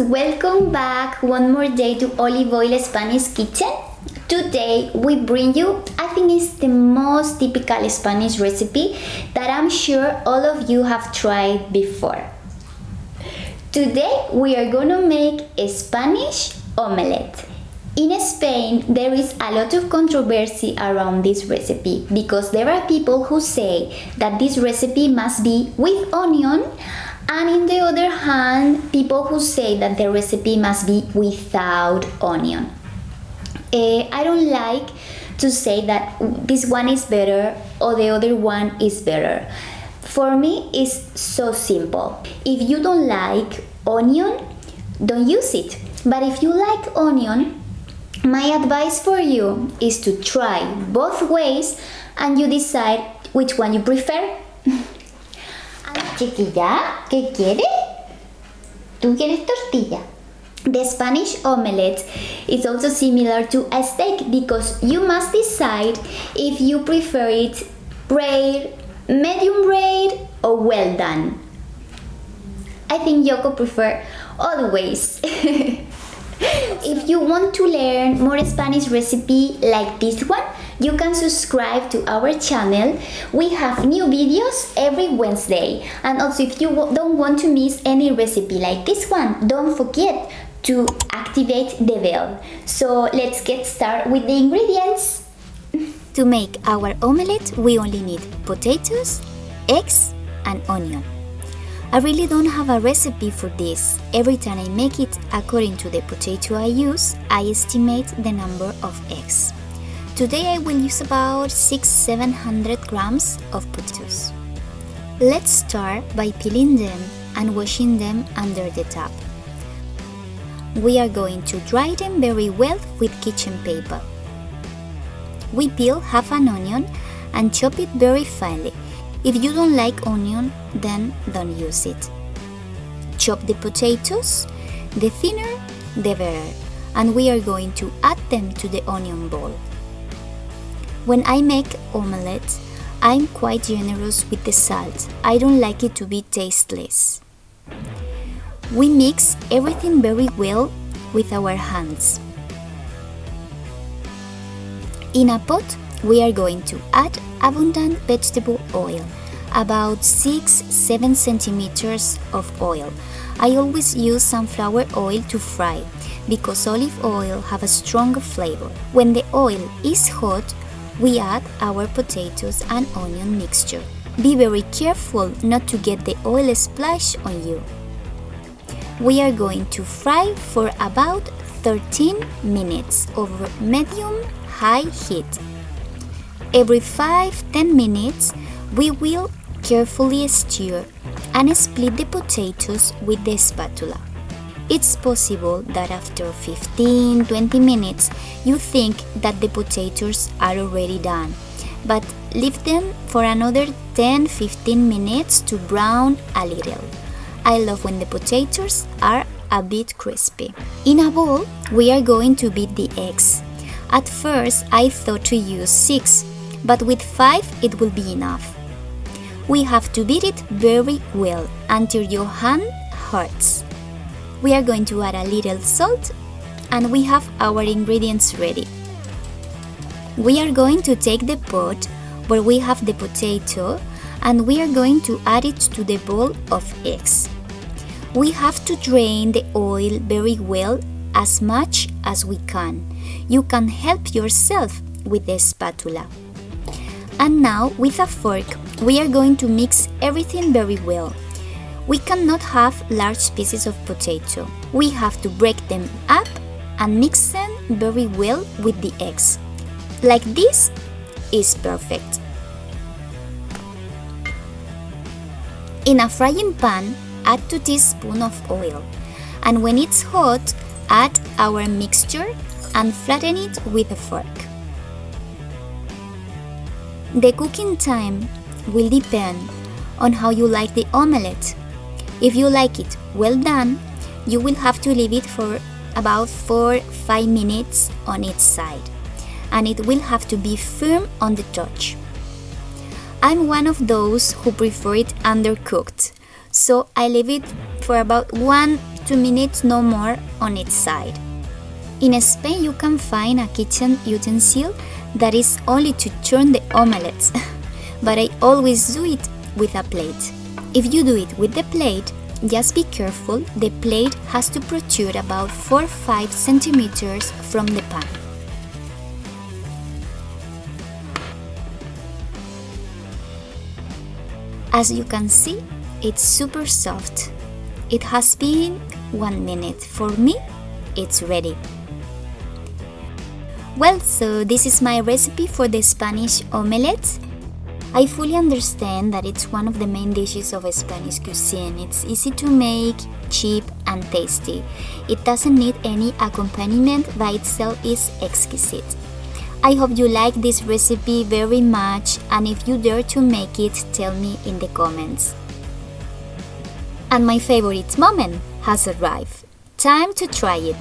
welcome back one more day to Olive Oil Spanish Kitchen. Today we bring you, I think it's the most typical Spanish recipe that I'm sure all of you have tried before. Today we are gonna make a Spanish omelette. In Spain, there is a lot of controversy around this recipe because there are people who say that this recipe must be with onion, and in the other hand, people who say that the recipe must be without onion. I don't like to say that this one is better or the other one is better. For me, it's so simple. If you don't like onion, don't use it. But if you like onion, my advice for you is to try both ways and you decide which one you prefer. Chiquilla, ¿qué quieres? ¿Tú quieres tortilla? The Spanish omelette is also similar to a steak because you must decide if you prefer it rare, medium rare, or well done. I think Yoko prefer always. If you want to learn more Spanish recipe like this one, you can subscribe to our channel. We have new videos every Wednesday. And also if you don't want to miss any recipe like this one, don't forget to activate the bell. So let's get started with the ingredients. To make our omelette, we only need potatoes, eggs, and onion. I really don't have a recipe for this. Every time I make it according to the potato I use, I estimate the number of eggs. Today I will use about 600-700 grams of potatoes. Let's start by peeling them and washing them under the tap. We are going to dry them very well with kitchen paper. We peel half an onion and chop it very finely. If you don't like onion, then don't use it. Chop the potatoes, the thinner, the better, and we are going to add them to the onion bowl. When I make omelette, I'm quite generous with the salt. I don't like it to be tasteless. We mix everything very well with our hands. In a pot, we are going to add abundant vegetable oil, about 6-7 centimeters of oil. I always use sunflower oil to fry because olive oil have a stronger flavor. When the oil is hot, we add our potatoes and onion mixture. Be very careful not to get the oil splash on you. We are going to fry for about 13 minutes over medium-high heat. Every 5-10 minutes, we will carefully stir and split the potatoes with the spatula. It's possible that after 15-20 minutes, you think that the potatoes are already done, but leave them for another 10-15 minutes to brown a little. I love when the potatoes are a bit crispy. In a bowl, we are going to beat the eggs. At first, I thought to use 6, but with 5 it will be enough. We have to beat it very well until your hand hurts. We are going to add a little salt and we have our ingredients ready. We are going to take the pot where we have the potato and we are going to add it to the bowl of eggs. We have to drain the oil very well as much as we can. You can help yourself with the spatula. And now, with a fork, we are going to mix everything very well. We cannot have large pieces of potato. We have to break them up and mix them very well with the eggs. Like this is perfect. In a frying pan, add 2 teaspoons of oil. And when it's hot, add our mixture and flatten it with a fork. The cooking time will depend on how you like the omelette. If you like it well done, you will have to leave it for about 4-5 minutes on each side, and it will have to be firm on the touch. I'm one of those who prefer it undercooked, so I leave it for about 1 2 minutes no more on each side. In Spain you can find a kitchen utensil that is only to turn the omelette, but I always do it with a plate. If you do it with the plate, just be careful, the plate has to protrude about 4-5 centimeters from the pan. As you can see, it's super soft. It has been 1 minute. For me, it's ready. Well, so this is my recipe for the Spanish omelette. I fully understand that it's one of the main dishes of Spanish cuisine. It's easy to make, cheap and tasty. It doesn't need any accompaniment, by itself is exquisite. I hope you like this recipe very much, and if you dare to make it, tell me in the comments. And my favorite moment has arrived. Time to try it.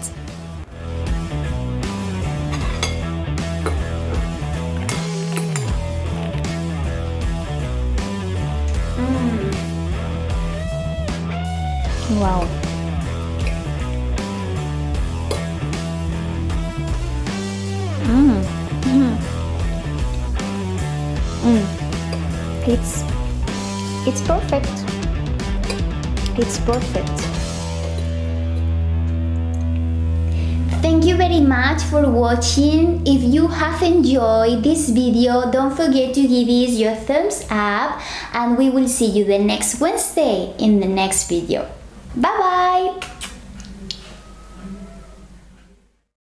Wow. It's perfect. It's perfect. Thank you very much for watching. If you have enjoyed this video, don't forget to give us your thumbs up, and we will see you the next Wednesday in the next video. Bye bye.